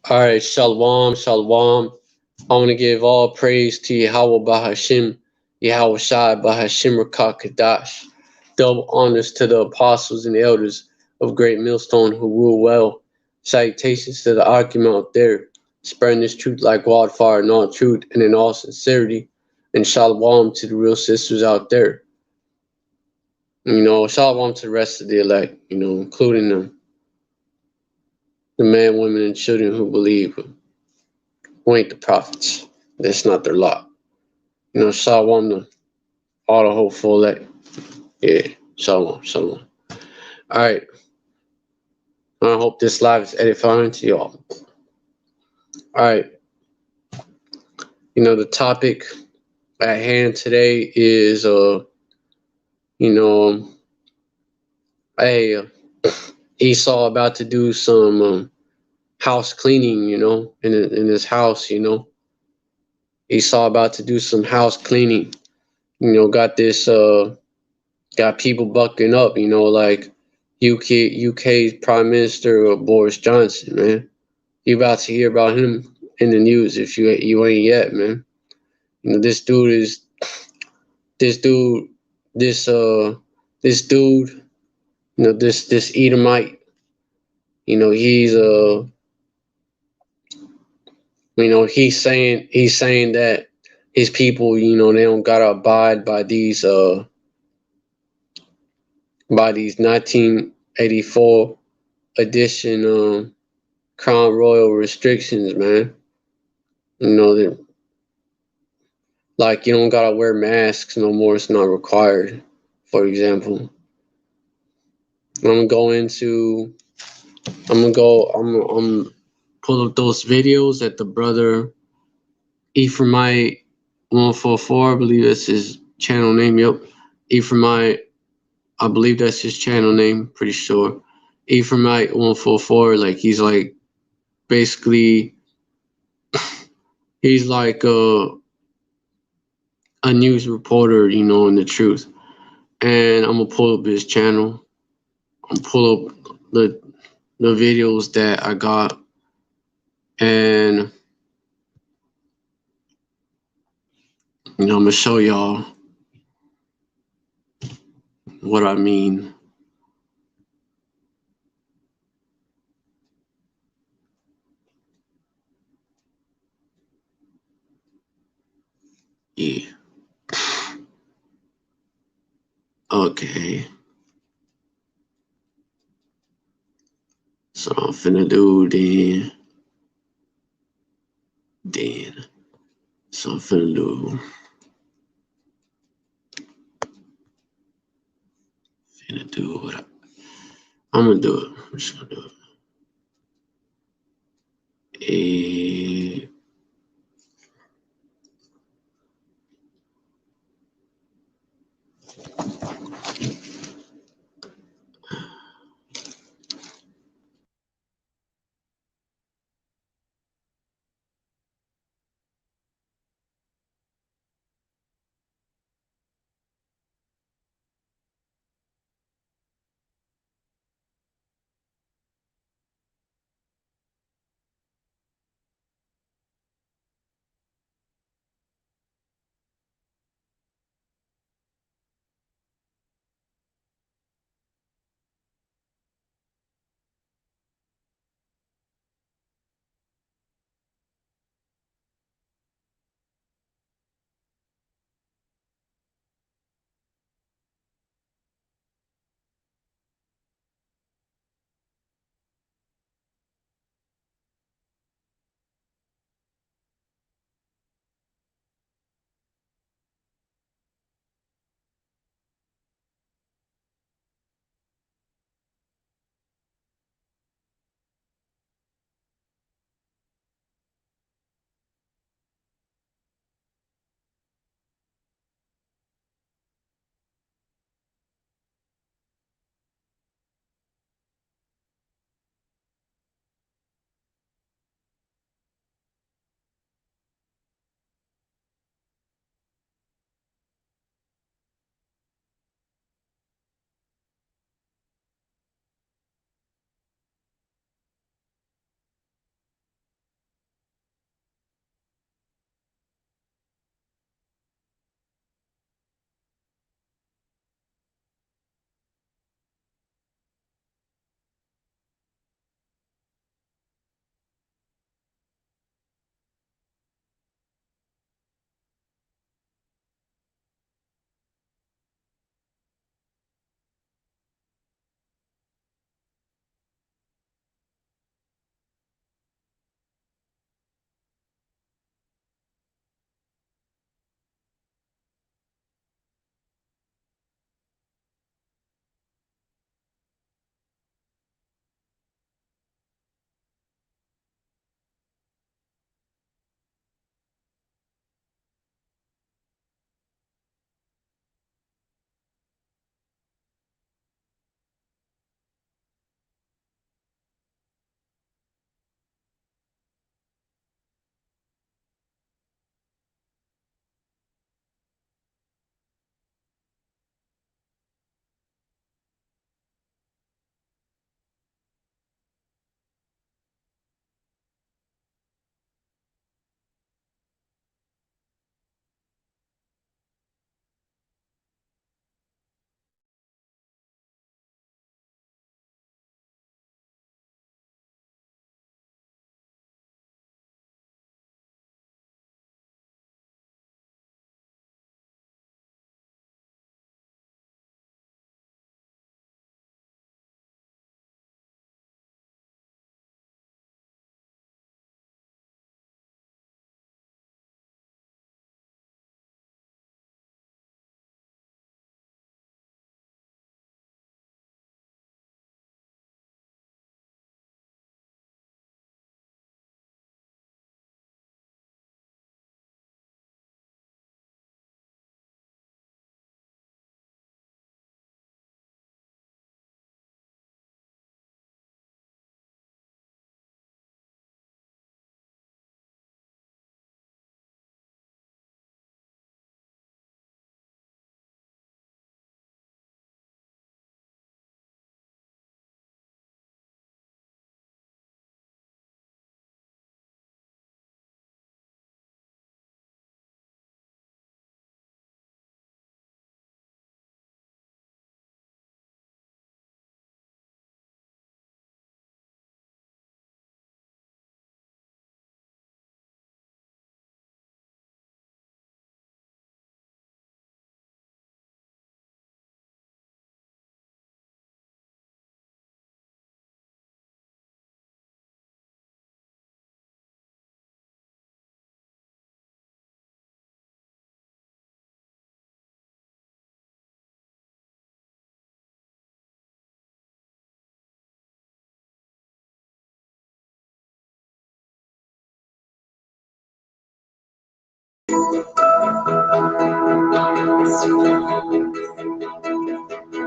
All right, shalom, shalom. I want to give all praise to Yahweh Bahashim, Yahweh Shai Bahashim Rakah Kadash. Double honors to the apostles and elders of Great Millstone who rule well. Salutations to the Akim out there, spreading this truth like wildfire in all truth and in all sincerity. And shalom to the real sisters out there. Shalom to the rest of the elect, including the men, women, and children who believe. Who ain't the prophets. That's not their lot. Shalom to all the hopeful that, yeah, shalom, shalom. All right. I hope this live is edifying to y'all. All right. The topic at hand today is, hey, Esau about to do some house cleaning, in his house, Esau about to do some house cleaning. Got this, got people bucking up, like UK's Prime Minister Boris Johnson, man. You about to hear about him in the news if you ain't yet, man. This dude is this dude this this dude, this Edomite, he's he's saying that his people, they don't gotta abide by these 1984 edition Crown Royal restrictions, man. That, like, you don't gotta wear masks no more. It's not required, for example. I'm gonna pull up those videos that the brother Ephraimite 144, I believe that's his channel name. Yep, Ephraimite, I believe that's his channel name. Pretty sure Ephraimite 144. Like, he's like basically he's like a news reporter, in the truth. And I'm gonna pull up his channel. I'm pull up the videos that I got, and I'm gonna show y'all what I mean. Yeah. Okay. So I'm finna do then. So I'm finna do what I'm gonna do it. I'm just gonna do it.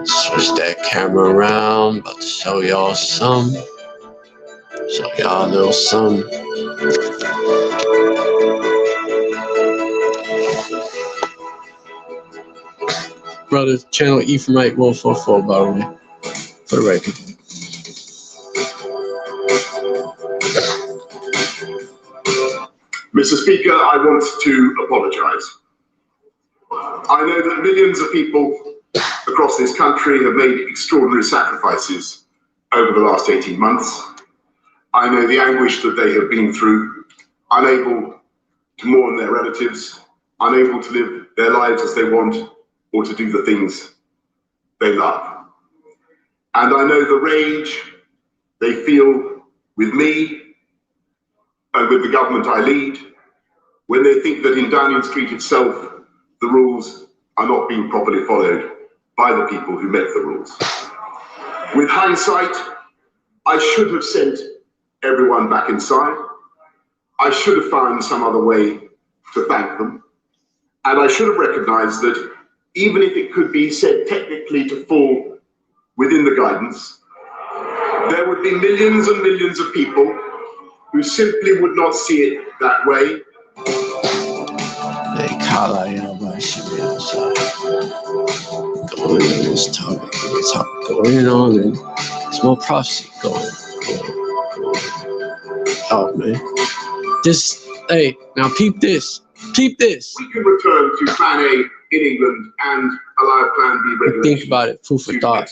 Switch that camera around, about to show y'all some. Show y'all a little something. Brother, channel Ephraimite 144, by the way, for the record. Mr. Speaker, I want to apologise. I know that millions of people across this country have made extraordinary sacrifices over the last 18 months. I know the anguish that they have been through, unable to mourn their relatives, unable to live their lives as they want, or to do the things they love. And I know the rage they feel with me and with the government I lead when they think that in Downing Street itself, the rules are not being properly followed by the people who make the rules. With hindsight, I should have sent everyone back inside. I should have found some other way to thank them. And I should have recognized that even if it could be said technically to fall within the guidance, there would be millions and millions of people who simply would not see it that way. Hey, Kala, everybody should be outside. Going on this topic, going on, and there's more prophecy going. Oh, man. Just, hey, now peep this. Peep this. We can return to Plan A in England and allow Plan B regulation. Think about it, food for thought.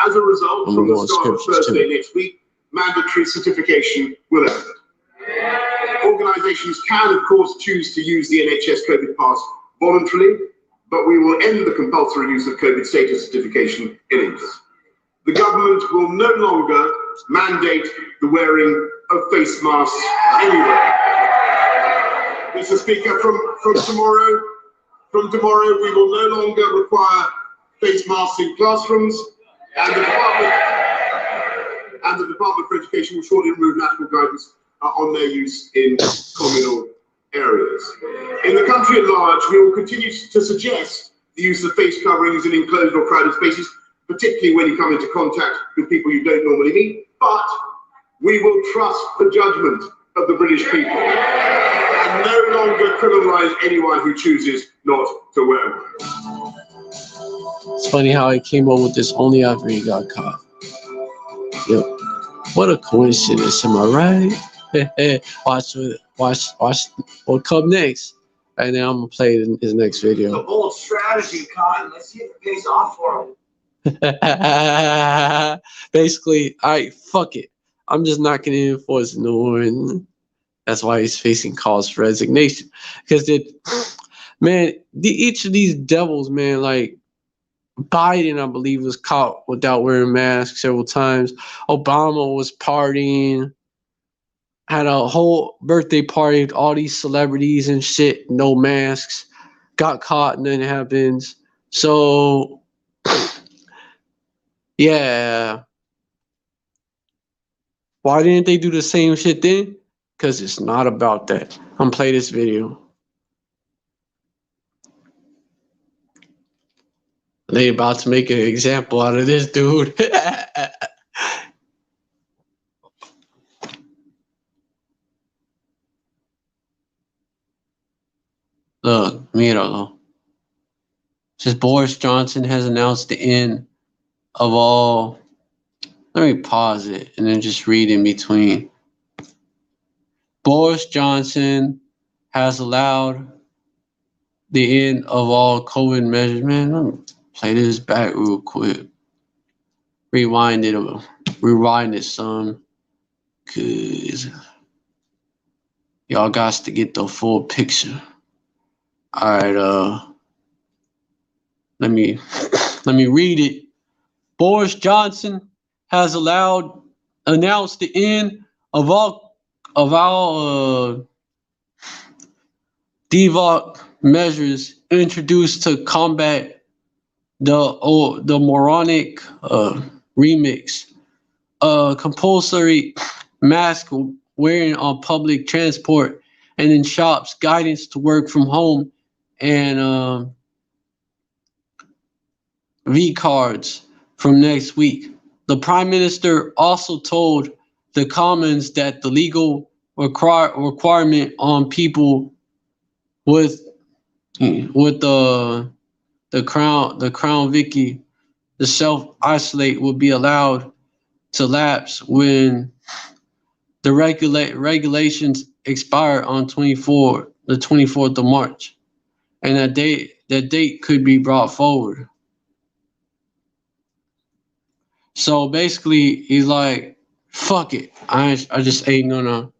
As a result, from the start of Thursday next week, mandatory certification will end. Organisations can, of course, choose to use the NHS COVID pass voluntarily, but we will end the compulsory use of COVID status certification in England. The government will no longer mandate the wearing of face masks anywhere. Mr. Speaker, from tomorrow, we will no longer require face masks in classrooms, and the Department for Education will shortly remove national guidance on their use in communal areas. In the country at large, we will continue to suggest the use of face coverings in enclosed or crowded spaces, particularly when you come into contact with people you don't normally meet, but we will trust the judgment of the British people and no longer criminalise anyone who chooses not to wear one. It's funny how he came up with this only after he got caught. Yep. What a coincidence, am I right? watch what come next. And then I'm gonna play his next video. It's a bold strategy, Cotton. Let's see if it pays off for him. Basically, all right, fuck it. I'm just not gonna enforce it no more, and that's why he's facing calls for resignation. Because each of these devils, man, like Biden, I believe, was caught without wearing masks several times. Obama was partying, had a whole birthday party with all these celebrities and shit, no masks, got caught, nothing happens. So, yeah. Why didn't they do the same shit then? Because it's not about that. I'm gonna play this video. They about to make an example out of this dude. Look, míralo. Says Boris Johnson has announced the end of all. Let me pause it and then just read in between. Boris Johnson has allowed the end of all COVID measures. Man, let me play this back real quick. Rewind it some. Cause y'all got to get the full picture. Alright, let me read it. Boris Johnson has announced the end of all devolved measures introduced to combat the moronic remix. Compulsory mask wearing on public transport and in shops guidance to work from home and V cards from next week. The Prime Minister also told the Commons that the legal requirement on people with the Crown Vicky to self isolate will be allowed to lapse when the regulations expire on the 24th of March, and that date could be brought forward. So basically, he's like, "Fuck it, I just ain't gonna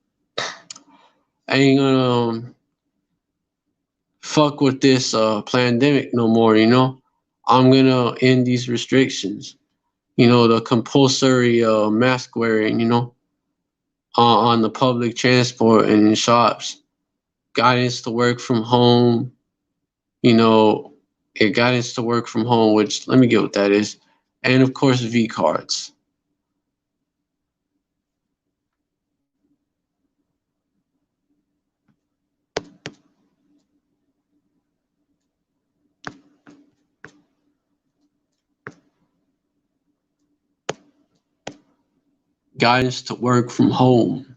fuck with this pandemic no more. I'm gonna end these restrictions. The compulsory mask wearing. On the public transport and in shops, guidance to work from home. You know, guidance to work from home. Which let me get what that is, and of course V cards." Guidance to work from home.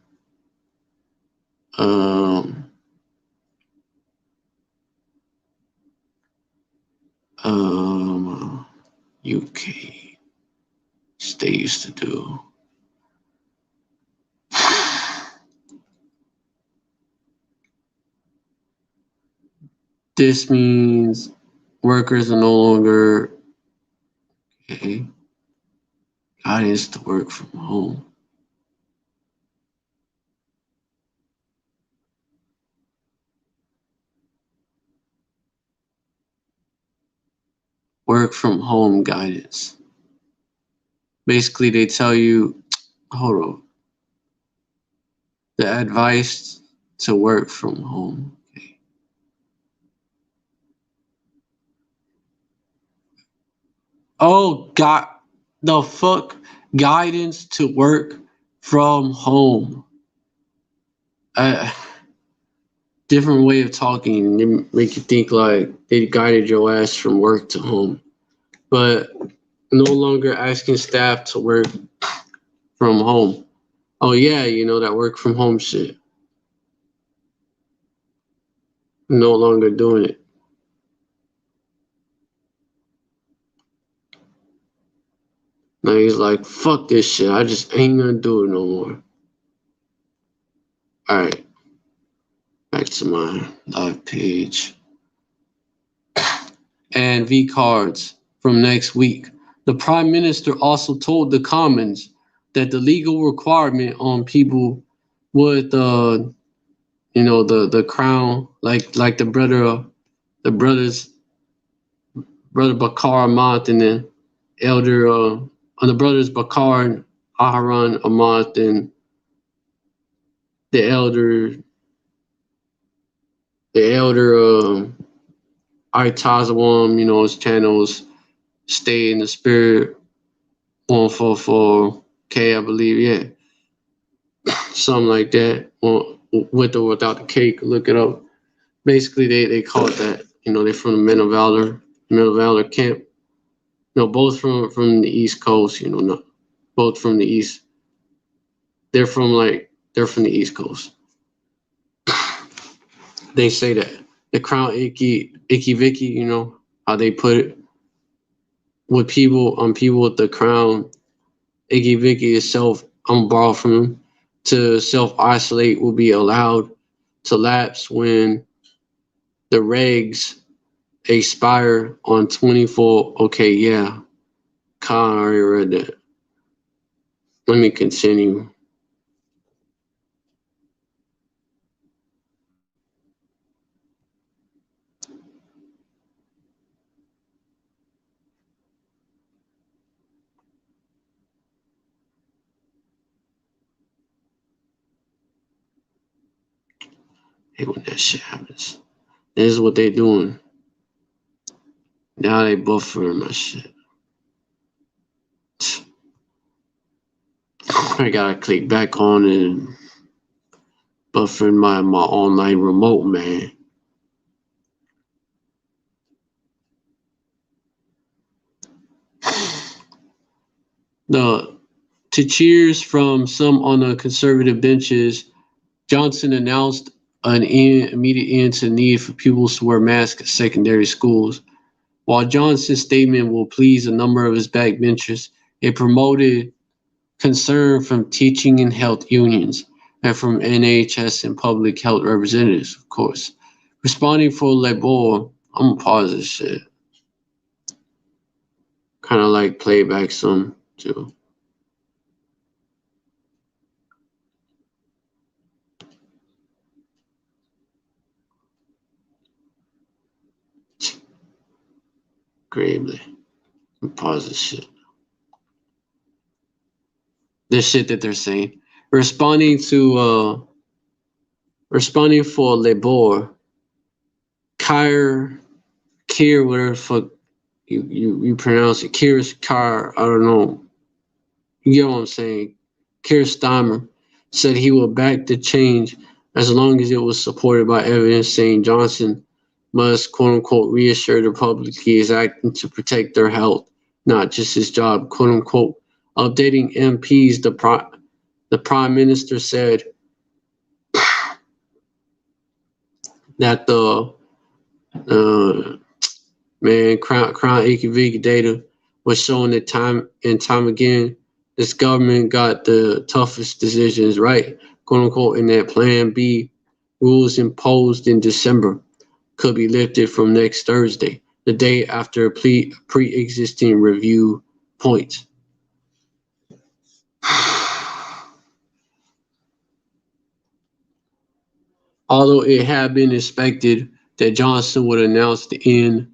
Um, UK states to do. This means workers are no longer guidance to work from home. Work from home guidance. Basically, they tell you, hold on, the advice to work from home. Okay. Oh, God, the fuck? Guidance to work from home. Different way of talking. They make you think like they guided your ass from work to home. But no longer asking staff to work from home. Oh yeah, that work from home shit. No longer doing it. Now he's like, fuck this shit. I just ain't gonna do it no more. Alright. Back to my live page. And V cards from next week. The Prime Minister also told the Commons that the legal requirement on people with the crown, like the brothers, brother Bakar Amat and the elder the brothers Bakar and Aharon Amat and the elder Itazawam, his channels Stay in the Spirit 144K, I believe, yeah. Something like that. With or without the cake, look it up. Basically they call it that. They're from the Men of Valor camp. Both from the East Coast, not both from the East. They're from the East Coast. They say that the crown icky Vicky, how they put it. With people with the crown, icky Vicky is I'm gonna borrow from them, to self isolate will be allowed to lapse when the regs expire on 24. Okay, yeah. Khan already read that. Let me continue. Hey, when that shit happens. This is what they doing. Now they buffering my shit. I gotta click back on and but for my online remote, man. To cheers from some on the conservative benches, Johnson announced an immediate end to the need for pupils to wear masks at secondary schools. While Johnson's statement will please a number of his backbenchers, it promoted concern from teaching and health unions and from NHS and public health representatives, of course. Responding for Labor, I'm gonna pause this shit. Kind of like play back some too. Gravely. Pause this shit. This shit that they're saying. Responding for Labor, Kier, whatever the fuck you pronounce it, Kier, I don't know. You get what I'm saying? Keir Starmer said he will back the change as long as it was supported by evidence, saying Johnson must, quote unquote, reassure the public he is acting to protect their health, not just his job, quote unquote. Updating MPs, the Prime Minister said that the Crown Acre data was showing that time and time again, this government got the toughest decisions right, quote unquote, in that Plan B rules imposed in December could be lifted from next Thursday, the day after pre-existing review points. Although it had been expected that Johnson would announce the end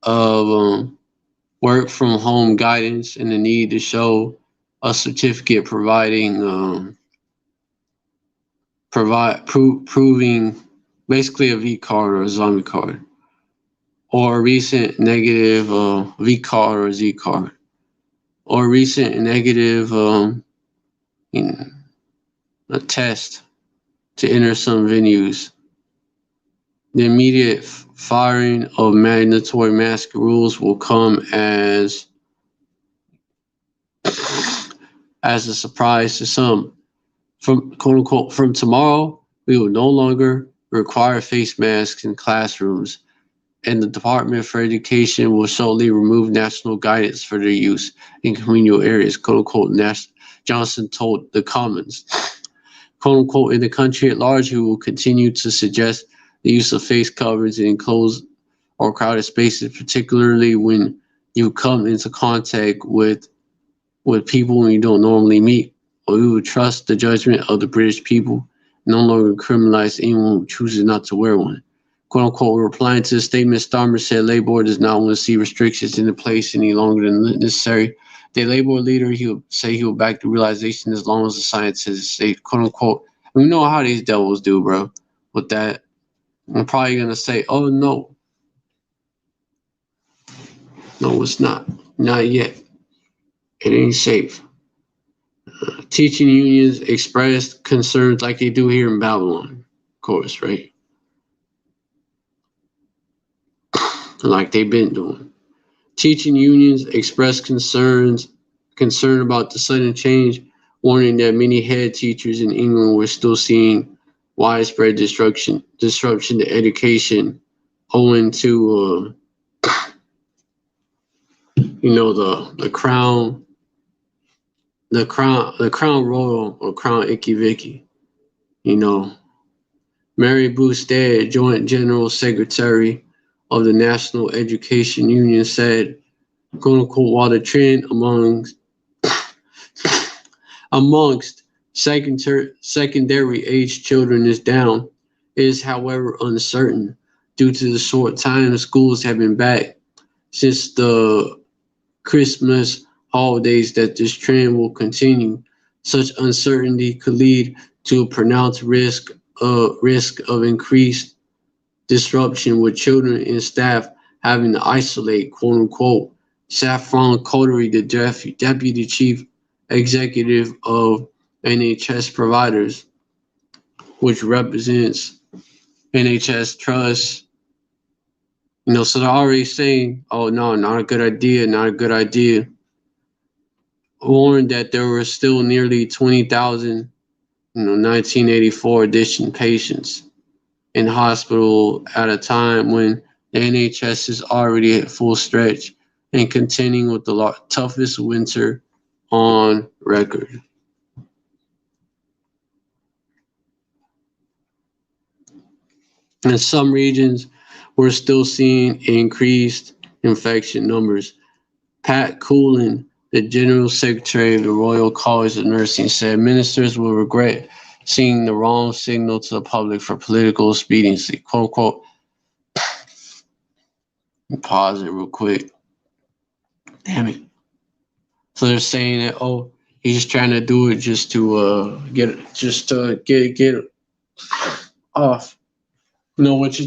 of work from home guidance and the need to show a certificate proving basically a V card or a zombie card, or a recent negative V card or Z card, or a recent negative a test to enter some venues. The immediate firing of mandatory mask rules will come as a surprise to some. From quote unquote, from tomorrow, we will no longer require face masks in classrooms, and the Department for Education will solely remove national guidance for their use in communal areas, quote unquote, Johnson told the Commons. Quote unquote, in the country at large, we will continue to suggest the use of face coverings in enclosed or crowded spaces, particularly when you come into contact with people you don't normally meet, or we would trust the judgment of the British people, no longer criminalize anyone who chooses not to wear one. Quote unquote, replying to the statement, Starmer said Labour does not want to see restrictions in place any longer than necessary. The Labour leader, he will say he will back the realization as long as the science is safe, quote unquote. We know how these devils do, bro, with that. I'm probably going to say, oh, no. No, it's not. Not yet. It ain't safe. Teaching unions expressed concerns like they do here in Babylon, of course, right? Like they've been doing. Teaching unions expressed concern about the sudden change, warning that many head teachers in England were still seeing widespread disruption to education owing to the crown royal or crown icky vicky. Mary Boosted, joint general secretary of the National Education Union, said, quote unquote, while the trend amongst secondary age children is down, it is however uncertain due to the short time schools have been back since the Christmas holidays that this trend will continue. Such uncertainty could lead to a pronounced risk of increased disruption, with children and staff having to isolate, quote unquote. Saffron Coterie, the deputy chief executive of NHS providers, which represents NHS trust. So they're already saying, oh no, not a good idea, not a good idea. Warned that there were still nearly 20,000, 1984 edition patients in hospital at a time when the NHS is already at full stretch and contending with the toughest winter on record. In some regions, we're still seeing increased infection numbers. Pat Coolin, the General Secretary of the Royal College of Nursing, said ministers will regret seeing the wrong signal to the public for political expediency. Quote, quote. Pause it real quick. Damn it. So they're saying that, oh, he's trying to do it just to get off. You know what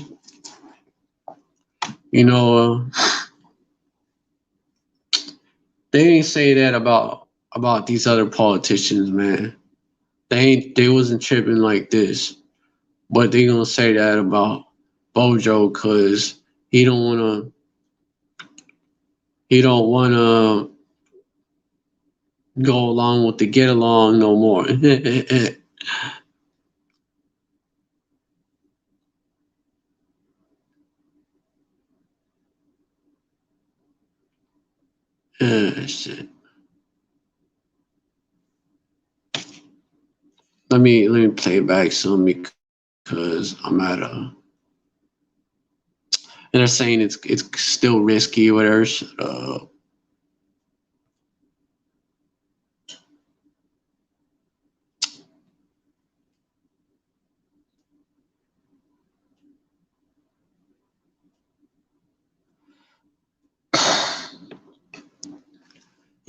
they ain't say that about these other politicians, man. They wasn't tripping like this. But they gonna say that about Bojo because he don't wanna go along with the get along no more. Shit. Let me play back some because I'm at a. And they're saying it's still risky or whatever. Shut up.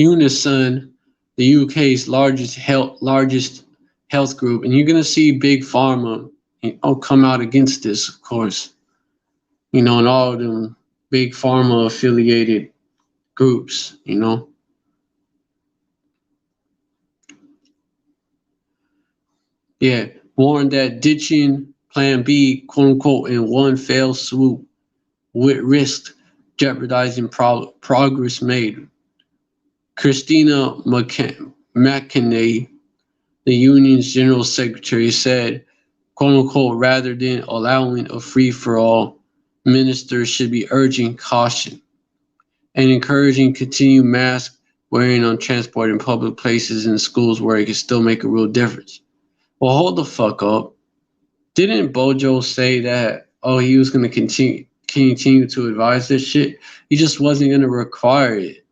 Unison, the UK's largest health group, and you're gonna see Big Pharma come out against this, of course. And all of them Big Pharma affiliated groups, Yeah, warned that ditching Plan B, quote unquote, in one fell swoop would risk jeopardizing progress made. Christina McKinney, the union's general secretary, said, quote unquote, rather than allowing a free-for-all, ministers should be urging caution and encouraging continued mask wearing on transport in public places and schools where it can still make a real difference. Well, hold the fuck up. Didn't Bojo say that, he was going to continue to advise this shit? He just wasn't going to require it.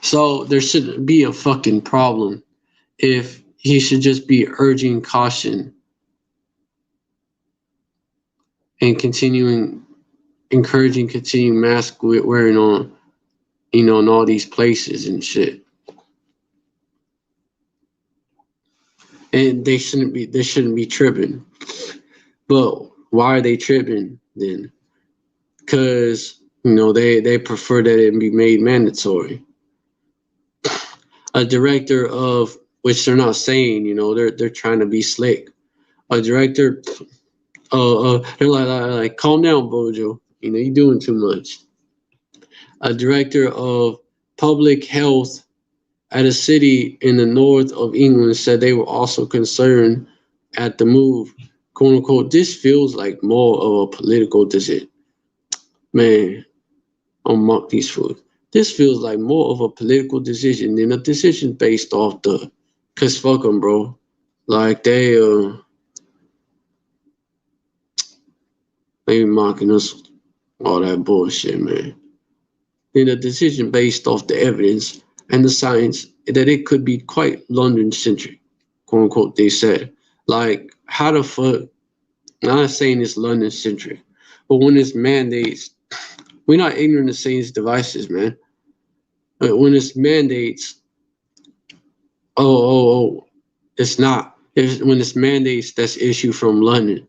So there shouldn't be a fucking problem if he should just be urging caution and encouraging continued mask wearing on, in all these places and shit. And they shouldn't be tripping. But why are they tripping then? Because, they prefer that it be made mandatory. A director of, which they're not saying, they're trying to be slick. A director, they're like, calm down, Bojo. You're doing too much. A director of public health at a city in the north of England said they were also concerned at the move. Quote unquote, this feels like more of a political decision. Man, I'll mock these fools. This feels like more of a political decision than a decision based off cause fuck them, bro. Like they be mocking us, all that bullshit, man. Then a decision based off the evidence and the science that it could be quite London-centric, quote unquote, they said. Like, how the fuck, I'm not saying it's London-centric, but when it's mandates, we're not ignorant of Satan's devices, man. But when it's mandates, it's not. When it's mandates that's issued from London,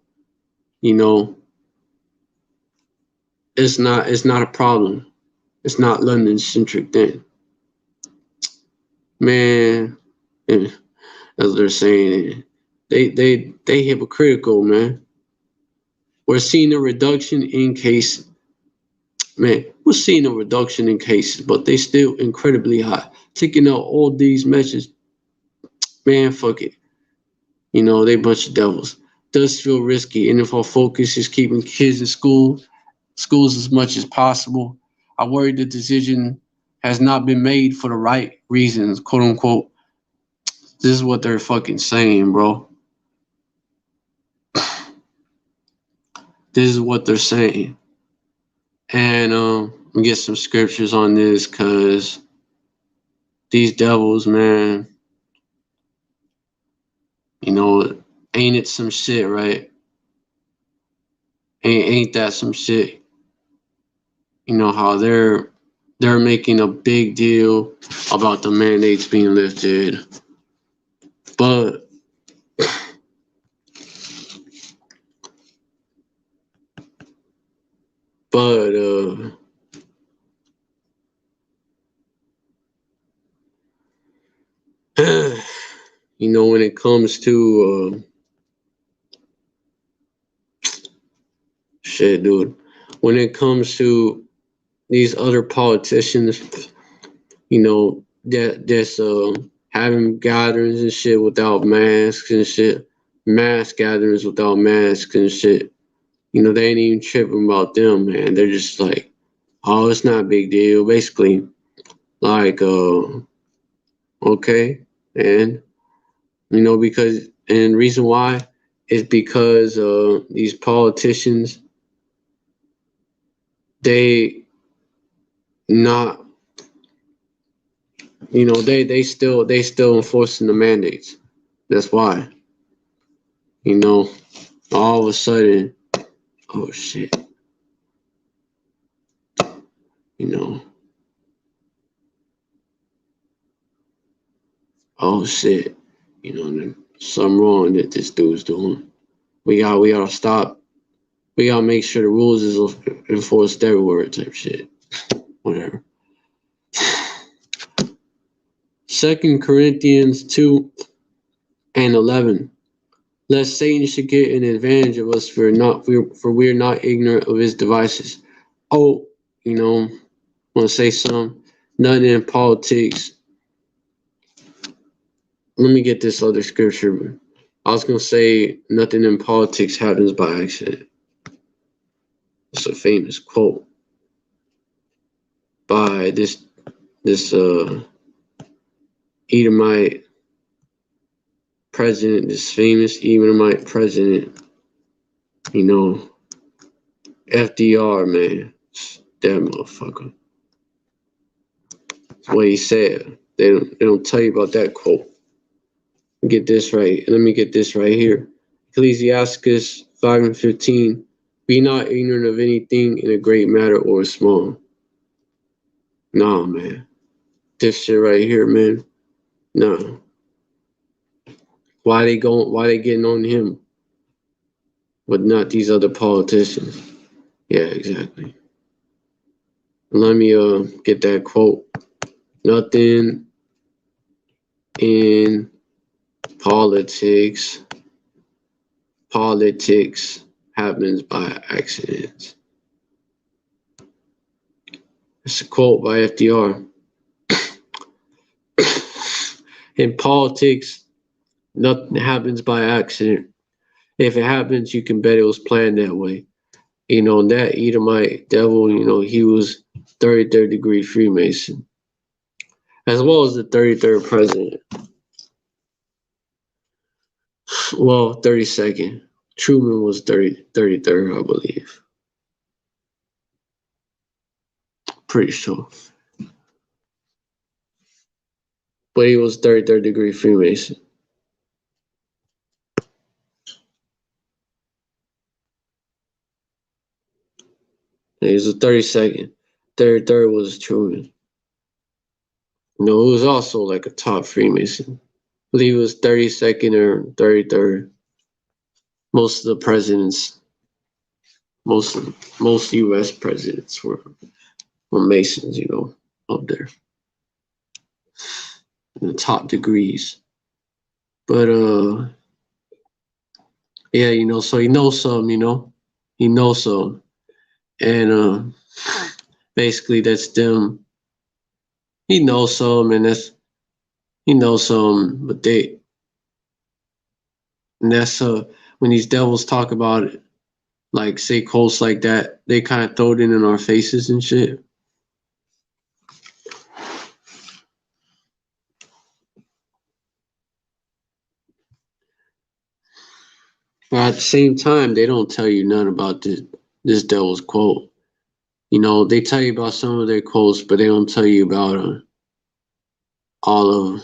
it's not a problem. It's not London-centric then. Man, And as they're saying, they hypocritical, man. We're seeing a reduction in cases. Man, we're seeing a reduction in cases, but they still incredibly high. Taking out all these measures, man, fuck it. You know, they bunch of devils. Does feel risky, and if our focus is keeping kids in schools as much as possible, I worry the decision has not been made for the right reasons, quote unquote. This is what they're fucking saying, bro. This is what they're saying. And we get some scriptures on this because these devils, man, you know, ain't it some shit, right? Ain't that some shit? You know how they're making a big deal about the mandates being lifted, but you know, when it comes to shit, dude, when it comes to these other politicians, you know, that's having gatherings and shit without masks and shit, mass gatherings without masks and shit. You know, they ain't even tripping about them, man. They're just like, oh, it's not a big deal. Basically, like, okay, and you know, because and reason why is because these politicians, they not, you know, they still enforcing the mandates. That's why, you know, all of a sudden, oh shit, you know, oh shit, you know, something wrong that this dude's doing. We gotta stop. We gotta make sure the rules is enforced everywhere, type shit. Whatever. 2 Corinthians 2:11. Lest Satan should get an advantage of us for we are not ignorant of his devices. Oh, you know, want to say something? Nothing in politics. Let me get this other scripture. I was gonna say nothing in politics happens by accident. It's a famous quote by this Edomite president, this famous Edomite president. You know, FDR, man, that motherfucker. That's what he said. They don't tell you about that quote. Get this right. Let me get this right here. Ecclesiasticus 5:15. Be not ignorant of anything in a great matter or a small. Nah, man. This shit right here, man. Nah. Why they getting on him, but not these other politicians? Yeah, exactly. Let me get that quote. Nothing in politics happens by accident. It's a quote by FDR. In politics, nothing happens by accident. If it happens, you can bet it was planned that way. You know, that Edomite devil, you know, he was 33rd degree Freemason, as well as the 33rd president. Well, 32nd. Truman was 33rd, I believe. Pretty sure. But he was 33rd degree Freemason. And he was the 32nd. 33rd was Truman. No, he was also like a top Freemason. I believe it was 32nd or 33rd. Most of the presidents, most U.S. presidents were Masons, you know, up there in the top degrees. But yeah, so he knows some, he knows some, and basically that's them. He knows some, and he knows some, but and that's when these devils talk about it, like say quotes like that, they kind of throw it in our faces and shit. But at the same time, they don't tell you none about this devil's quote. They tell you about some of their quotes, but they don't tell you about all of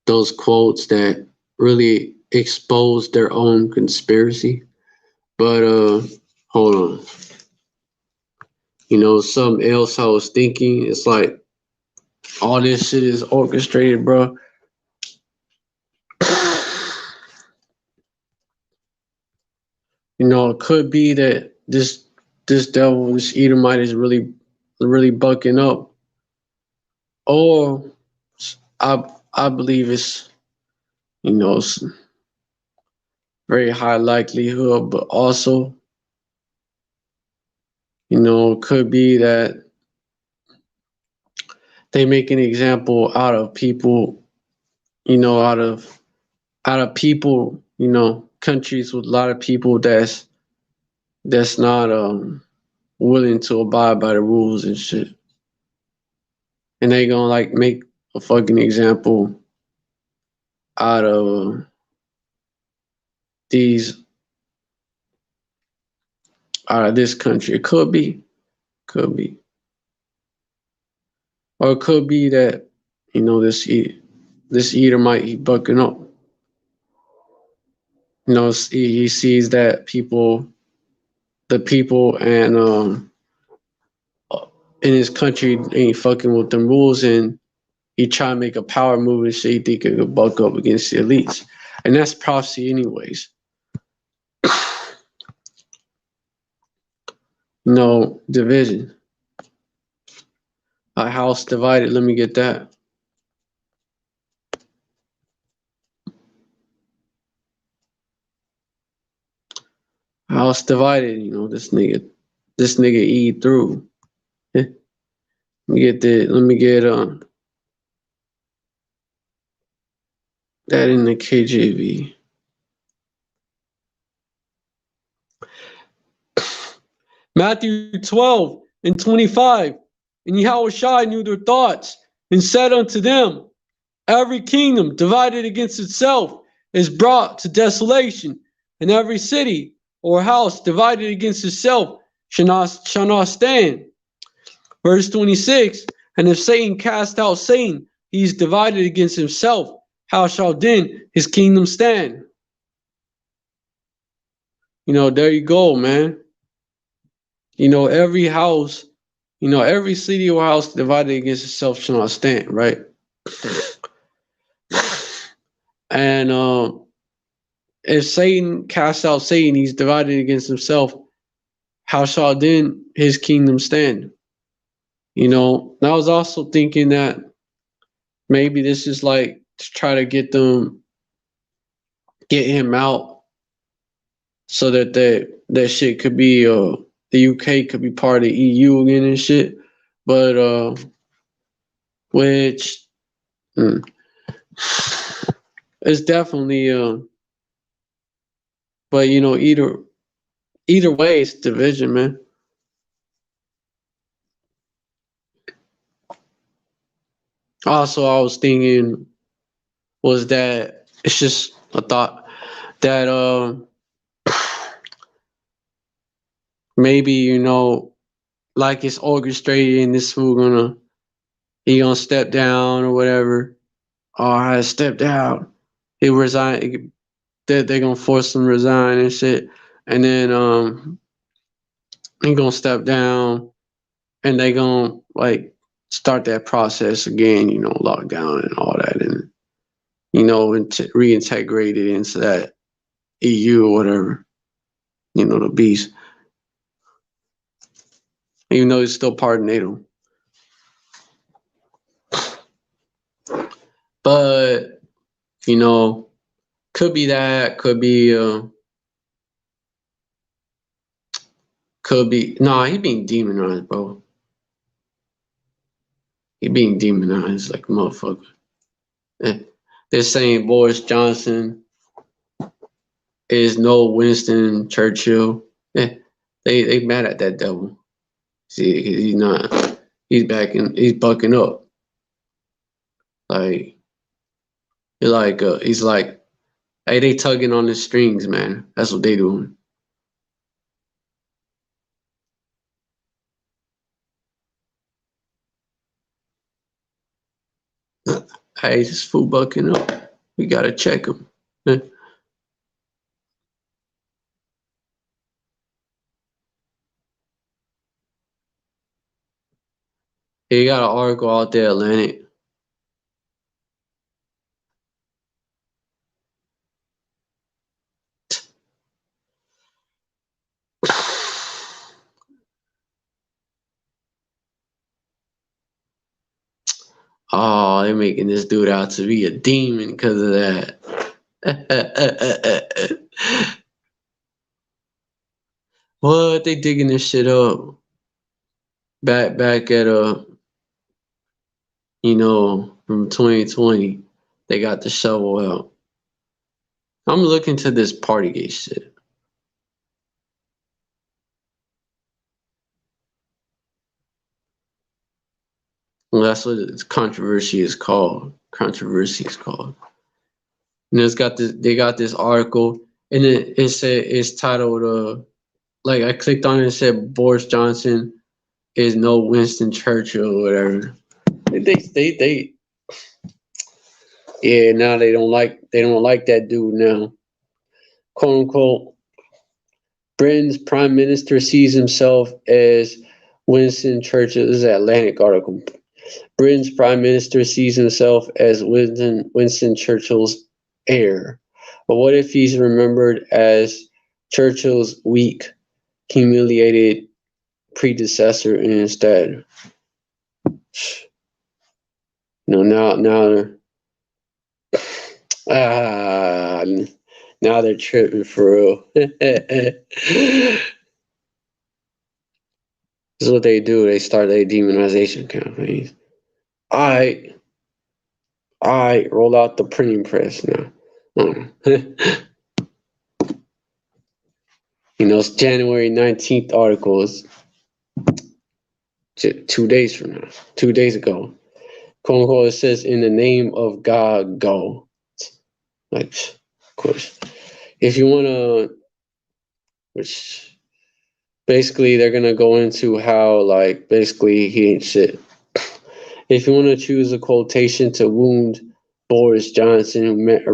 those quotes that really expose their own conspiracy. But hold on. Something else I was thinking. It's like all this shit is orchestrated, bro. It could be that this devil, this Edomite, is really bucking up, or I believe it's it's very high likelihood, but also it could be that they make an example out of people, out of people, countries with a lot of people that's not willing to abide by the rules and shit. And they gonna like make a fucking example out of these out of this country. It could be, or it could be that this eater might be bucking up. He sees that the people and in his country ain't fucking with them rules, and he try to make a power move and shit. He think he could buck up against the elites, and that's prophecy, anyways. Division. A house divided. Let me get that. House divided. This nigga eat through. Let me get that in the KJV. Matthew 12 and 25. And Yahushua knew their thoughts and said unto them, every kingdom divided against itself is brought to desolation, and every city or house divided against itself shall not stand. Verse 26, and if Satan cast out Satan, he is divided against himself. How shall then his kingdom stand? There you go, man. Every house, every city or house divided against itself shall not stand, right? And if Satan casts out Satan, he's divided against himself. How shall then his kingdom stand? I was also thinking that maybe this is like to try to get him out, so that that shit could be the UK could be part of the EU again and shit. But which it's definitely but either way it's division, man. Also, I was thinking was that it's just a thought that maybe like it's orchestrated and this fool he gonna step down or whatever, or I step down. He resign. They're gonna force him to resign and shit, and then he gonna step down, and they gonna like start that process again. Lockdown and all that, and reintegrate it into that EU or whatever. The beast, even though he's still part of NATO. But You know, could be that, could be, nah, he being demonized, bro. He being demonized like a motherfucker. Eh, they're saying Boris Johnson is no Winston Churchill. They mad at that devil. See, he's not. He's backing. He's bucking up. Like he's like, hey, they tugging on the strings, man. That's what they doing. Hey, this fool bucking up. We gotta check him. He got an article out there, Atlantic. Oh, they're making this dude out to be a demon because of that. What? They digging this shit up. Back at from 2020, they got the shovel out. I'm looking to this Partygate shit. Well, that's what controversy is called. Controversy is called. And it's got this. They got this article, and it said it's titled. Like I clicked on it and said Boris Johnson is no Winston Churchill or whatever. They yeah, now they don't like that dude now. Quote unquote, Britain's prime minister sees himself as Winston Churchill. This is an Atlantic article. Britain's prime minister sees himself as Winston Churchill's heir. But what if he's remembered as Churchill's weak, humiliated predecessor instead? Now ah, now they're tripping for real. This is what they do. They start their demonization campaigns. I roll out the printing press now. It's January 19th articles. 2 days from now. 2 days ago. Quote unquote, it says, in the name of God, go. Like, of course. If you want to, which basically they're going to go into how, like, basically he ain't shit. If you want to choose a quotation to wound Boris Johnson, a man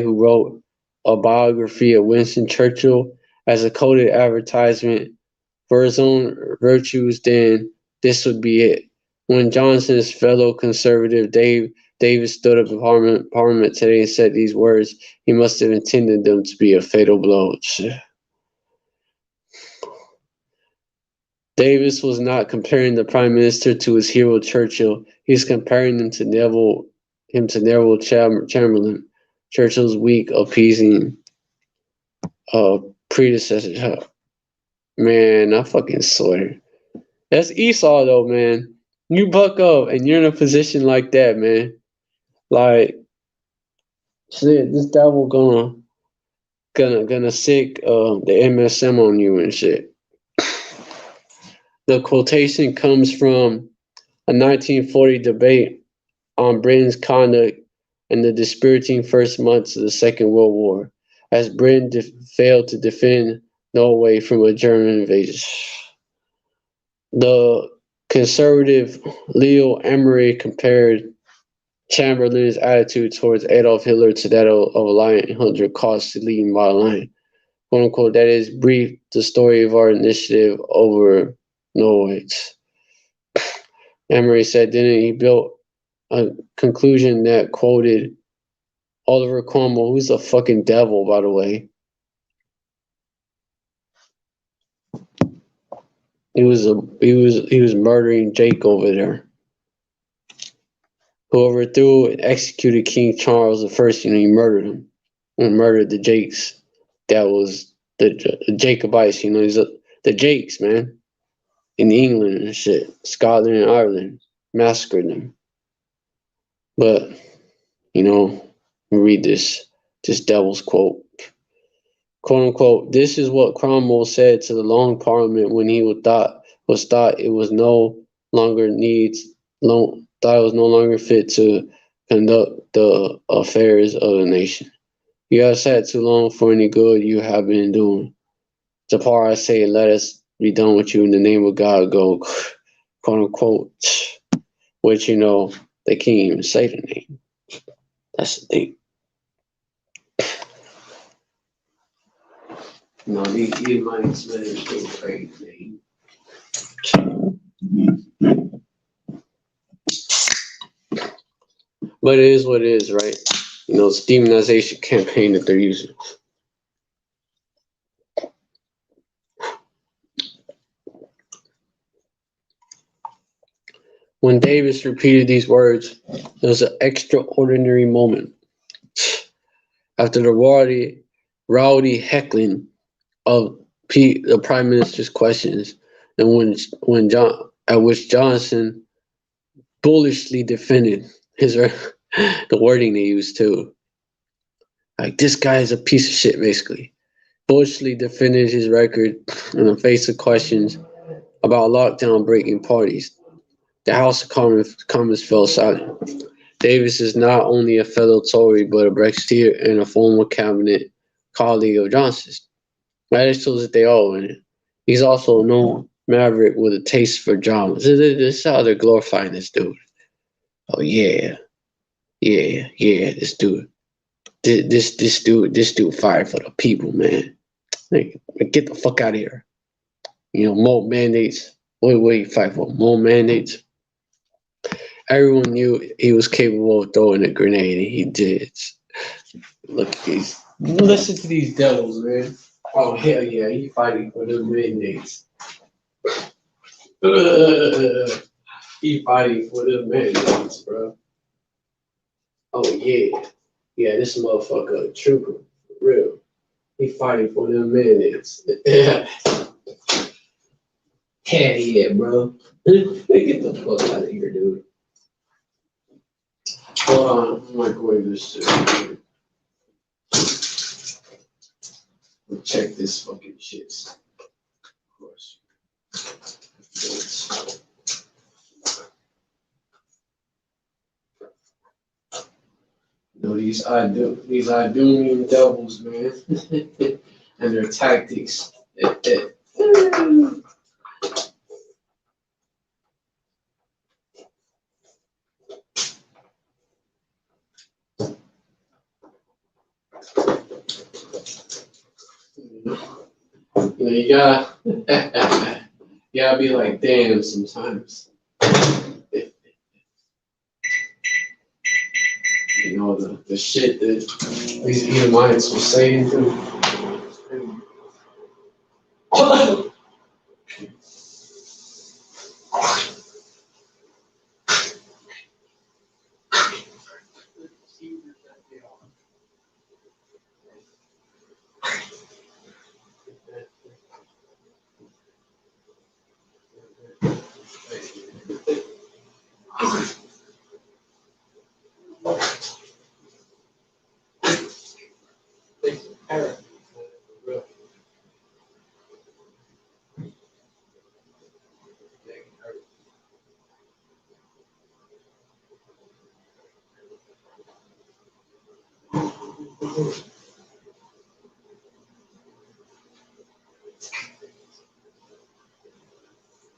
who wrote a biography of Winston Churchill as a coded advertisement for his own virtues, then this would be it. When Johnson's fellow conservative Davis stood up in Parliament today and said these words, he must have intended them to be a fatal blow. Davis was not comparing the prime minister to his hero Churchill. He's comparing him to Neville Chamberlain, Churchill's weak, appeasing predecessor. Man, I fucking swear. That's Esau though, man. You buck up and you're in a position like that, man. Like, shit, this devil gonna sick the MSM on you and shit. The quotation comes from a 1940 debate on Britain's conduct in the dispiriting first months of the Second World War, as Britain failed to defend Norway from a German invasion. The conservative Leo Emery compared Chamberlain's attitude towards Adolf Hitler to that of a lion hunter caught to leading by a lion. Quote unquote, that is brief, the story of our initiative over Norway. Emery said, then he built a conclusion that quoted Oliver Cromwell, who's a fucking devil, by the way. He was murdering Jake over there. who overthrew and executed King Charles I. He murdered him and murdered the Jakes. That was the Jacobites. The Jakes, man, in England and shit, Scotland and Ireland, massacred them. But we read this devil's quote. Quote unquote, this is what Cromwell said to the Long Parliament when he thought it was no longer fit to conduct the affairs of the nation. You have sat too long for any good you have been doing. To part I say, let us be done with you in the name of God. Go, quote unquote. Which they can't even say the name. That's the thing. These Edomites, man, are so crazy. But it is what it is, right? It's a demonization campaign that they're using. When Davis repeated these words, it was an extraordinary moment. After the rowdy heckling of the Prime Minister's questions, and at which Johnson bullishly defended the wording they used too. Like, this guy is a piece of shit, basically. Bullishly defended his record in the face of questions about lockdown breaking parties. The House of Commons fell silent. Davis is not only a fellow Tory, but a Brexiteer and a former cabinet colleague of Johnson's. That shows that they all in it. He's also a known maverick with a taste for drama. This is how they're glorifying this dude. Oh yeah, this dude. This dude fired for the people, man. Like, get the fuck out of here. More mandates. What do you fight for? More mandates? Everyone knew he was capable of throwing a grenade, and he did. Look at these. Listen to these devils, man. Oh, hell yeah, he fighting for the mandates. He fighting for the mandates, bro. Oh, yeah. Yeah, this motherfucker a trooper, for real. He fighting for them mandates. Hell yeah, bro. Get the fuck out of here, dude. Hold on, I might go over this shit. Check this fucking shit. Of course. These Idumean devils, man, and their tactics. You gotta be like, damn, sometimes. The shit that these Edomites were saying too.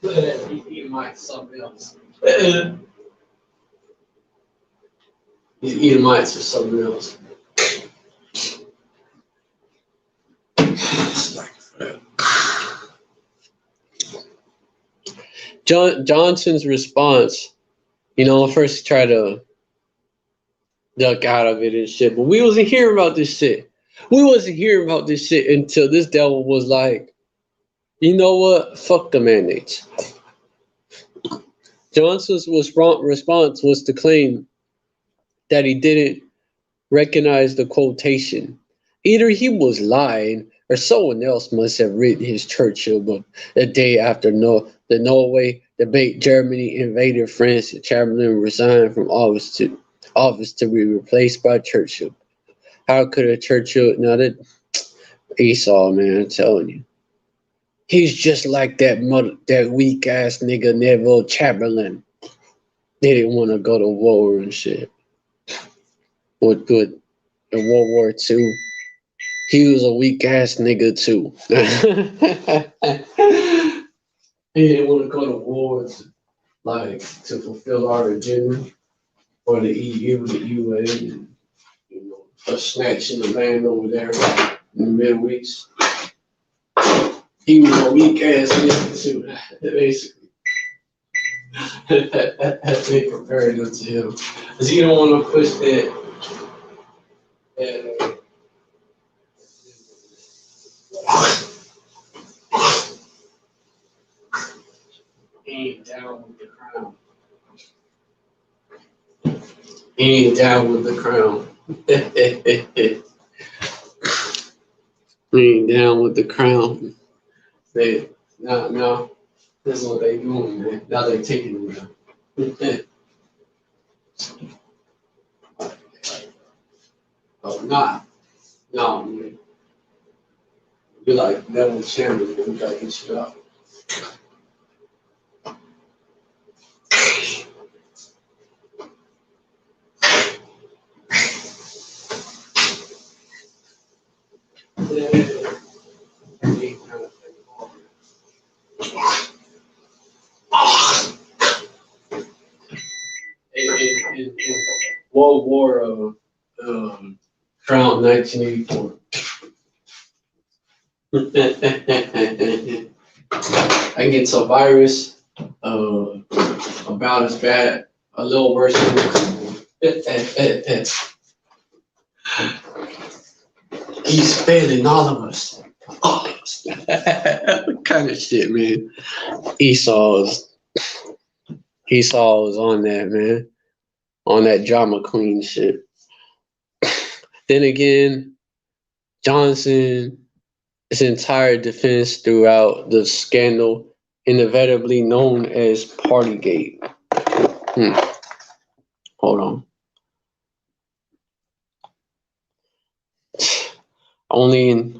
These Edomites something else. These Edomites are something else. Johnson's response, first he tried to duck out of it and shit, but we wasn't hearing about this shit. We wasn't hearing about this shit until this devil was like, you know what? Fuck the mandates. Johnson's response was to claim that he didn't recognize the quotation. Either he was lying, or someone else must have written his Churchill book the day after the Norway debate. Germany invaded France, and Chamberlain resigned from office to be replaced by Churchill. How could a Churchill? Now that Esau, man, I'm telling you, he's just like that weak ass nigga Neville Chamberlain. They didn't want to go to war and shit. What good in World War II? He was a weak ass nigga too. He didn't want to go to war to fulfill our agenda for the EU, the UN, and us snatching the land over there in the Middle East. He was a weak ass nigga too, basically. They compared him to him. Because he don't want to push that he ain't down with the crown. He ain't down with the crown. He ain't down with the crown. No. This is what they doing, man. Now they taking him down. Oh, no, man. You're like Neville Chamberlain, we gotta get you out. In World War Crown 1984. I get a virus about as bad, a little worse than he's failing all of us. All of us. What kind of shit, man? Esau is on that, man. On that drama queen shit. Then again, Johnson, his entire defense throughout the scandal, inevitably known as Partygate. Hold on. Only in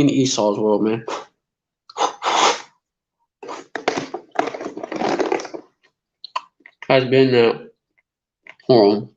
Esau's world, man. Has been that. Hold on.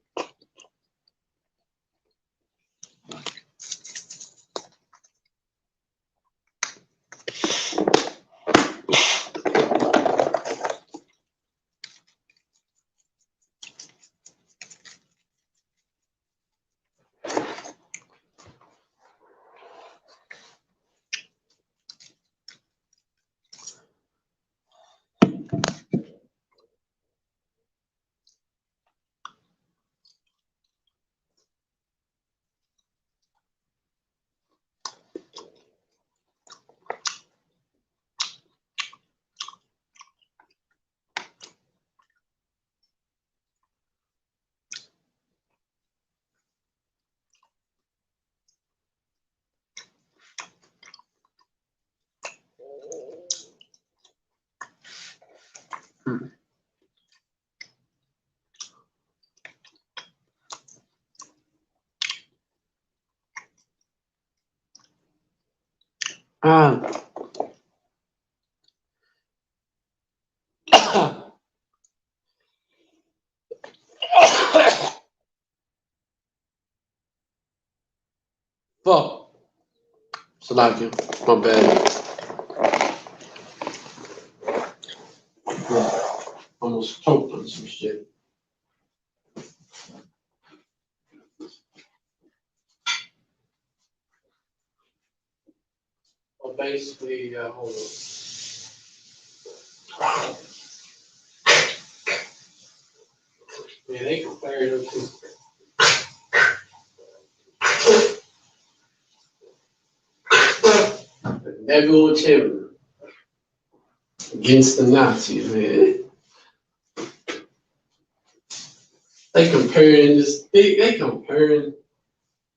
Fuck. Salakia. My bad. Almost choked on some shit. Well, basically, hold on. Yeah, they compared him to Neville Chamberlain against the Nazis, man. They comparing this. They comparing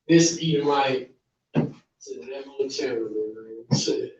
this Edomite to the devil chamberlain, man. Shit.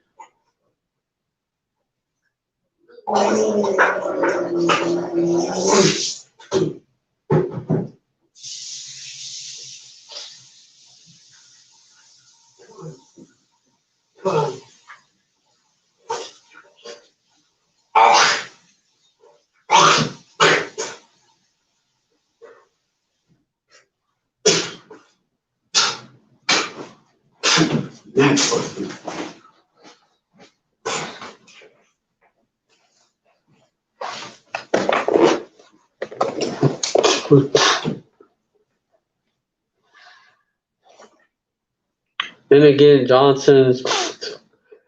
Then again, Johnson's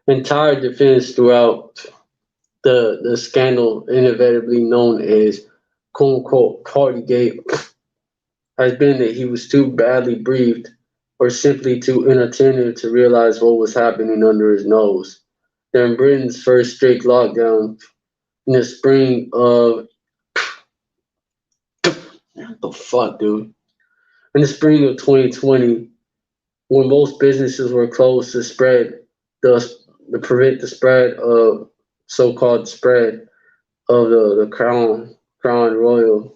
entire defense throughout the scandal, inevitably known as "quote unquote" Partygate, has been that he was too badly briefed or simply too inattentive to realize what was happening under his nose. During Britain's first strict lockdown in the spring of what the fuck, dude? In the spring of 2020, when most businesses were closed the to prevent the spread of so-called spread of the Crown Royal,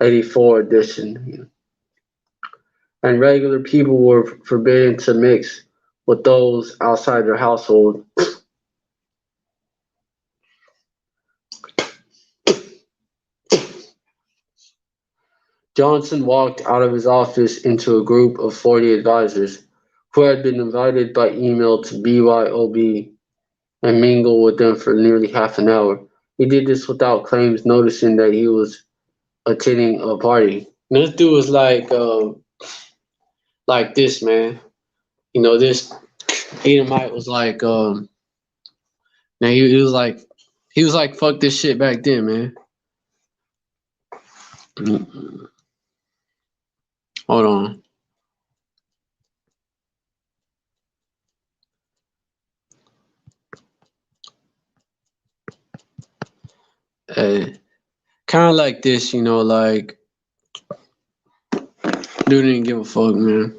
84 edition, and regular people were forbidden to mix with those outside their household. Johnson walked out of his office into a group of 40 advisors who had been invited by email to BYOB and mingle with them for nearly half an hour. He did this without claims noticing that he was attending a party. And this dude was like this, man. This Edomite was like, now he was like, fuck this shit back then, man. Hold on. Kind of like this, like, dude didn't give a fuck, man.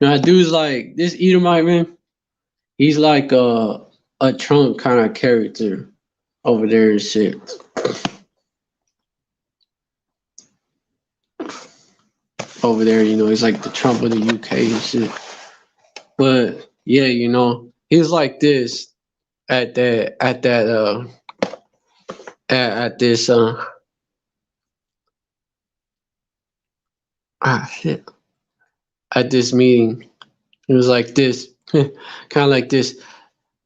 Now, dude's like, this Edomite, man, he's like a Trump kind of character over there and shit. Over there, he's like the Trump of the UK and shit. But yeah, he was like this at this shit. At this meeting. It was like this, kind of like this,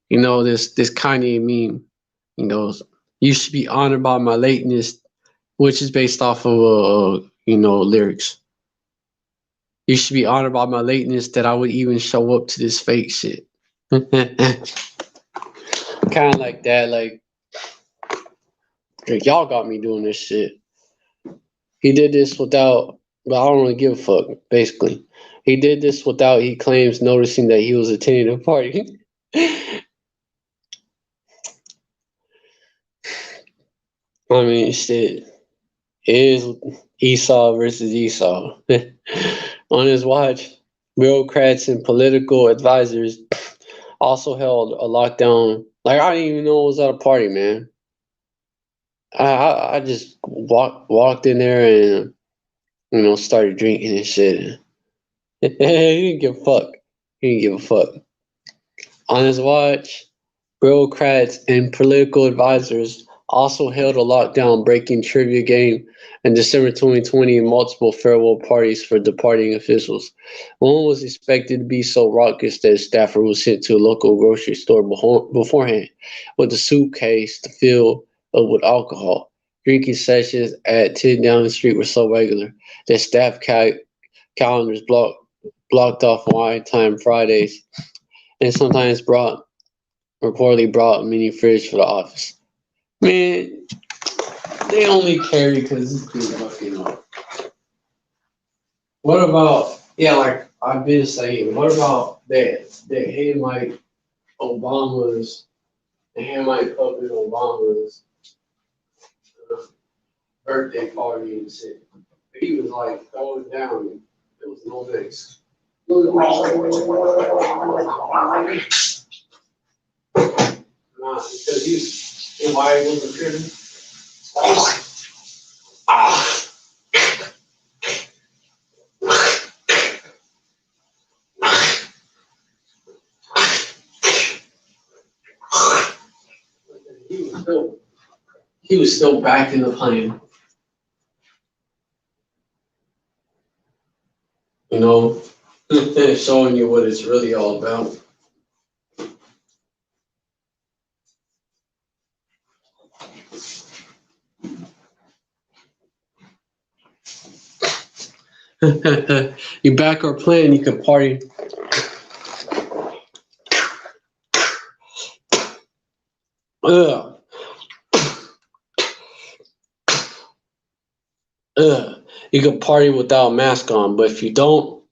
this Kanye meme, you should be honored by my lateness, which is based off of, lyrics. You should be honored by my lateness that I would even show up to this fake shit. Kind of like that, like, y'all got me doing this shit. He did this without, but I don't really give a fuck, basically. He did this without, he claims, noticing that he was attending a party. I mean, shit. It is Esau versus Esau. On his watch, bureaucrats and political advisors also held a lockdown. Like, I didn't even know it was at a party, man. I just walked in there and, started drinking and shit. He didn't give a fuck. He didn't give a fuck. On his watch, bureaucrats and political advisors also held a lockdown-breaking trivia game in December 2020 and multiple farewell parties for departing officials. One was expected to be so raucous that a staffer was sent to a local grocery store beforehand with a suitcase to fill up with alcohol. Drinking sessions at 10 Downing Street were so regular that staff calendars blocked off wine time Fridays and sometimes reportedly brought a mini fridge for the office. Man, they only carry because this dude fucking up. What about, like I've been saying, what about that Hamite Obama's, the Hamite puppet Obama's birthday party and shit. He was like going down. It was no mix. Nah, because he's why he wasn't tripping. He was still back in the plane. You know, showing you what it's really all about. You back our plan, you can party. Ugh. Ugh. You can party without a mask on, but if you don't,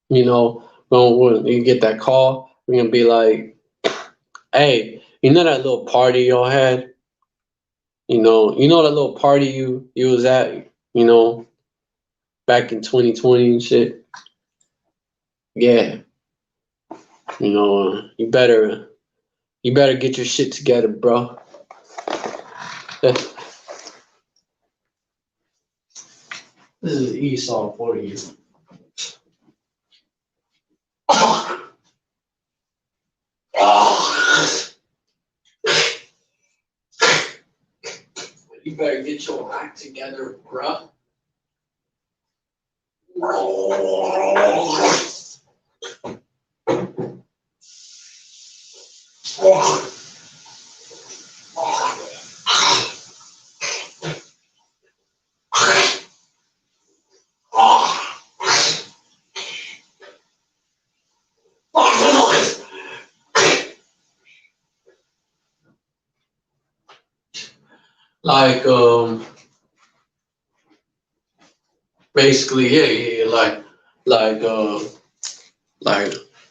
you know, when you get that call, we're gonna be like, hey, you know that little party y'all had? You know that little party you was at, you know, back in 2020 and shit? Yeah. You know, you better get your shit together, bro. This is Esau for you. You better get your act together, bruh. Like, basically, yeah, like,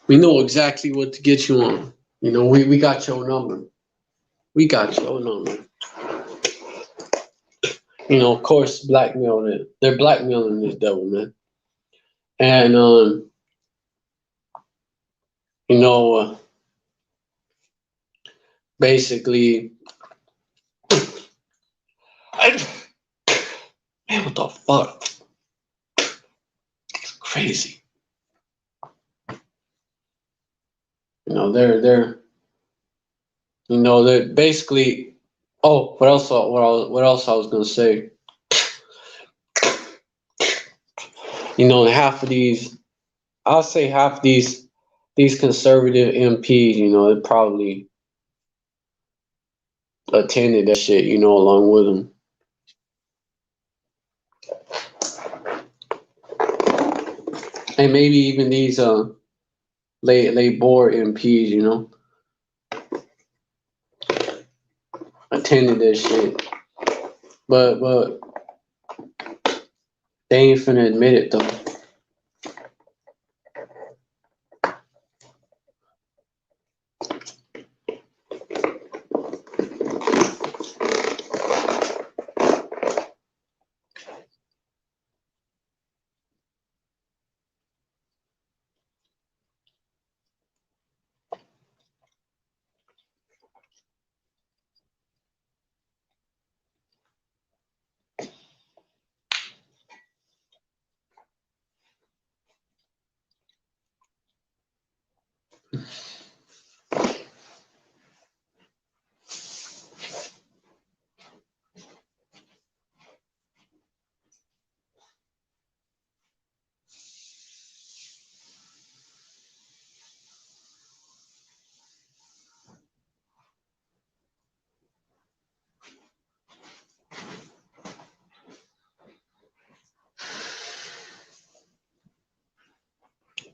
we know exactly what to get you on. You know, we got your number. We got your number. You know, of course, blackmailing it. They're blackmailing this devil, man. And, you know, basically, man, what the fuck? It's crazy. You know, they're basically. Oh, what else I was gonna say? You know, I'll say half these conservative MPs, you know, they probably attended that shit, you know, along with them. And maybe even these Labor MPs, you know, attended that shit. But they ain't finna admit it though.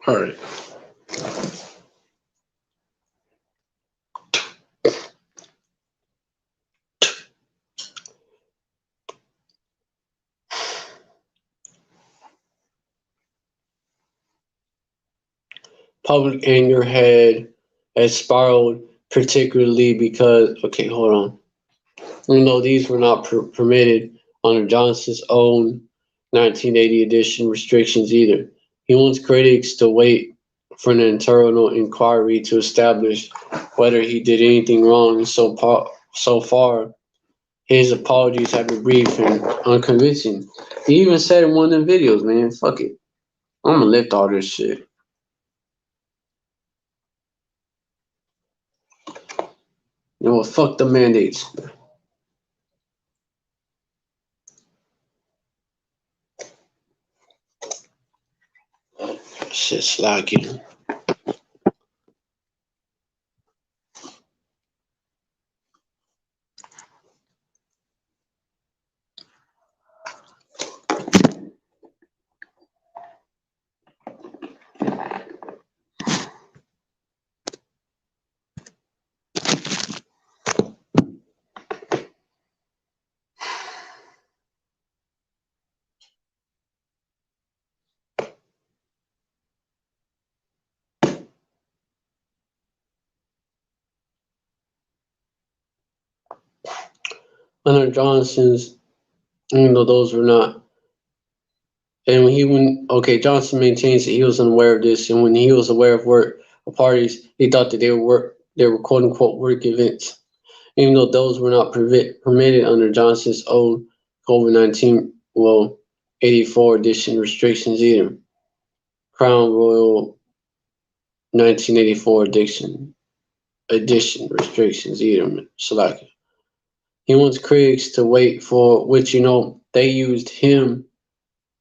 All right. Public anger has spiraled, particularly because. Okay, hold on. even though these were not permitted under Johnson's own 1980 edition restrictions either. He wants critics to wait for an internal inquiry to establish whether he did anything wrong, and so far, his apologies have been brief and unconvincing. He even said in one of the videos, man, fuck it. I'm gonna lift all this shit. You know what? Fuck the mandates. Shit slacking. Under Johnson's, even though those were not, and Johnson maintains that he was unaware of this, and when he was aware of work of parties, he thought that they were quote unquote work events, even though those were not permitted under Johnson's own COVID-19 '84 edition restrictions either. Crown Royal 1984 edition restrictions either. Select. He wants critics to wait for which they used him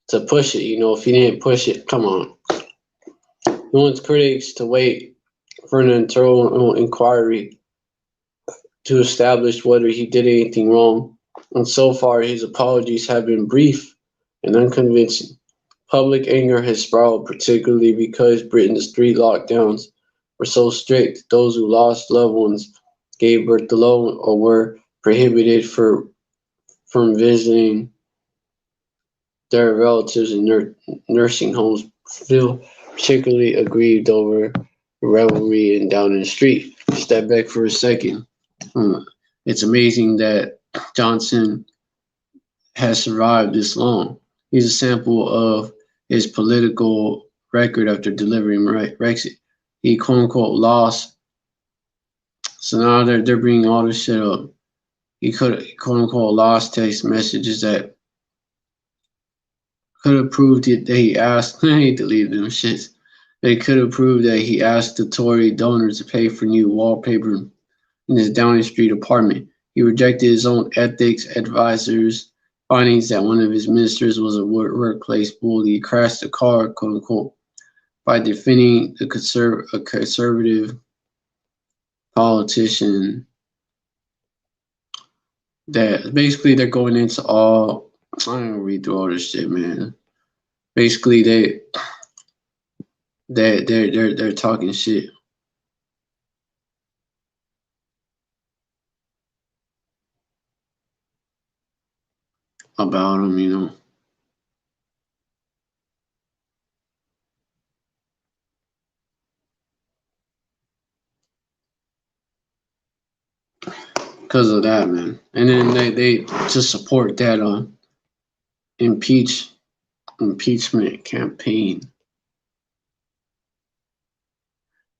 to push it. If he didn't push it, come on. He wants critics to wait for an internal inquiry to establish whether he did anything wrong, and so far his apologies have been brief and unconvincing. Public anger has spiraled, particularly because Britain's 3 lockdowns were so strict. Those who lost loved ones, gave birth alone, or were prohibited from visiting their relatives in nursing homes feel particularly aggrieved over revelry and down in the street. Step back for a second. It's amazing that Johnson has survived this long. He's a sample of his political record after delivering Brexit. He quote unquote lost. So now they're bringing all this shit up. He could quote unquote lost text messages that could have proved that he asked. I hate to leave them shits. They could have proved that he asked the Tory donors to pay for new wallpaper in his Downing Street apartment. He rejected his own ethics advisor's findings that one of his ministers was a workplace bully. He crashed the car, quote unquote, by defending a conservative politician. That basically they're going into all. I'm gonna read through all this shit, man. Basically, they're talking shit about him, because of that, man. And then they to support that impeachment campaign.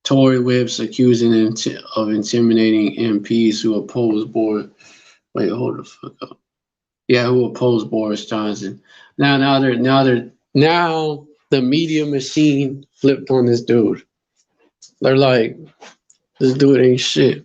Tory whips accusing him of intimidating MPs who oppose Boris. Wait, hold the fuck up. Yeah, who oppose Boris Johnson. Now the media machine flipped on this dude. They're like, this dude ain't shit.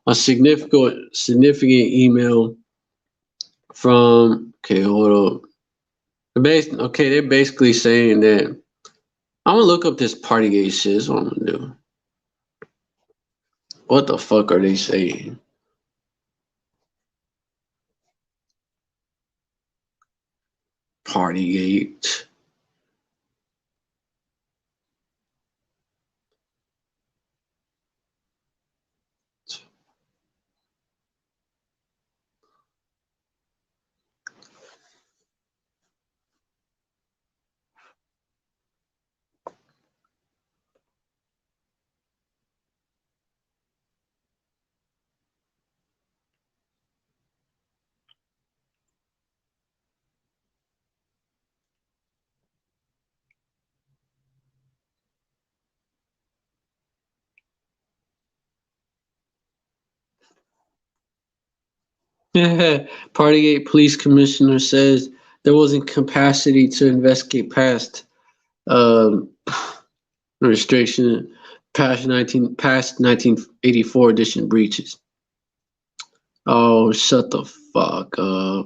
A significant email from, okay, hold up. They're basically saying that I'm gonna look up this Partygate shit. That's what I'm gonna do. What the fuck are they saying? Partygate. Partygate police commissioner says there wasn't capacity to investigate past um, restriction past 1984 edition breaches. Oh, shut the fuck up.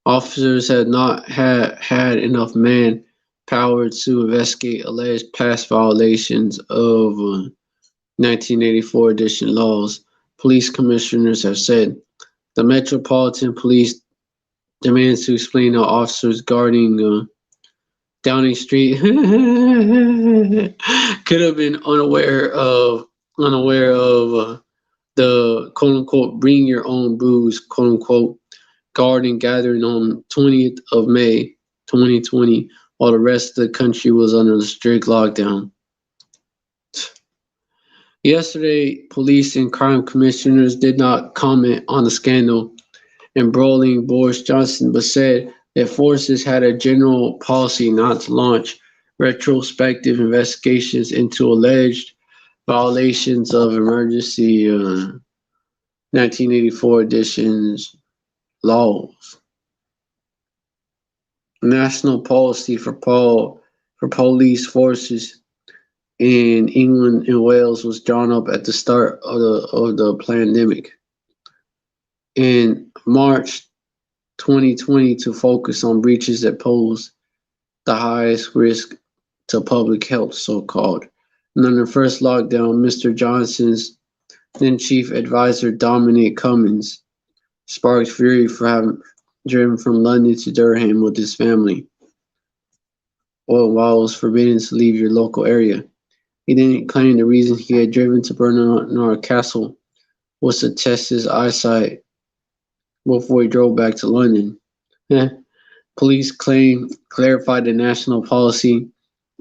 Officers had not had enough manpower to investigate alleged past violations of 1984 edition laws. Police commissioners have said the Metropolitan Police demands to explain how officers guarding Downing Street could have been unaware of the quote unquote bring your own booze quote unquote garden gathering on 20th of May 2020 while the rest of the country was under a strict lockdown. Yesterday, police and crime commissioners did not comment on the scandal embroiling Boris Johnson, but said that forces had a general policy not to launch retrospective investigations into alleged violations of emergency 1984 editions laws. National policy for police forces in England and Wales was drawn up at the start of the pandemic in March 2020 to focus on breaches that pose the highest risk to public health, so-called. And on the first lockdown, Mr. Johnson's then chief advisor Dominic Cummings sparked fury for having driven from London to Durham with his family, while it was forbidden to leave your local area. He then claimed the reason he had driven to Bernard Castle was to test his eyesight before he drove back to London. Police clarified the national policy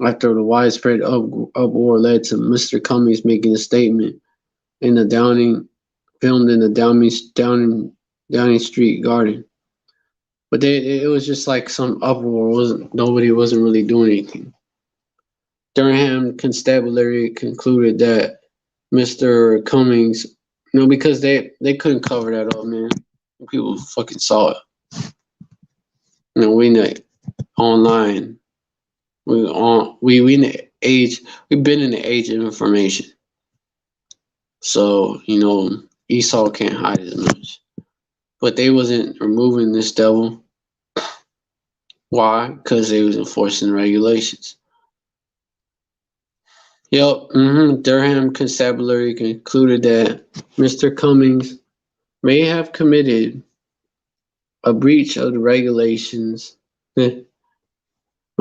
after the widespread uproar led to Mr. Cummings making a statement in the filmed in the Downing Street garden. But it was just like some uproar. Nobody wasn't really doing anything. Durham Constabulary concluded that Mr. Cummings, because they couldn't cover that up, man. People fucking saw it. We know online. We in the age. We've been in the age of information. So Esau can't hide as much. But they wasn't removing this devil. Why? Because they was enforcing regulations. Yep. Durham Constabulary concluded that Mr. Cummings may have committed a breach of the regulations, but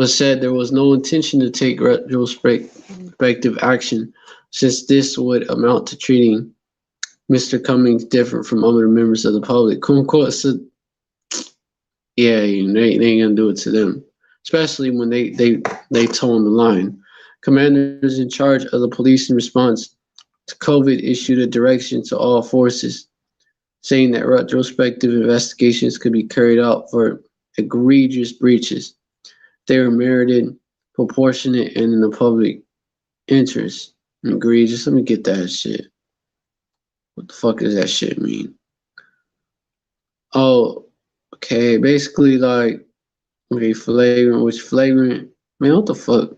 said there was no intention to take retrospective action, since this would amount to treating Mr. Cummings different from other members of the public. Quote, said, yeah, they ain't gonna do it to them, especially when they toe on the line. Commanders in charge of the police in response to COVID issued a direction to all forces saying that retrospective investigations could be carried out for egregious breaches. They were merited, proportionate, and in the public interest. Egregious. Let me get that shit. What the fuck does that shit mean? Oh, okay. Basically, like, okay, flagrant. Which flagrant? Man, what the fuck?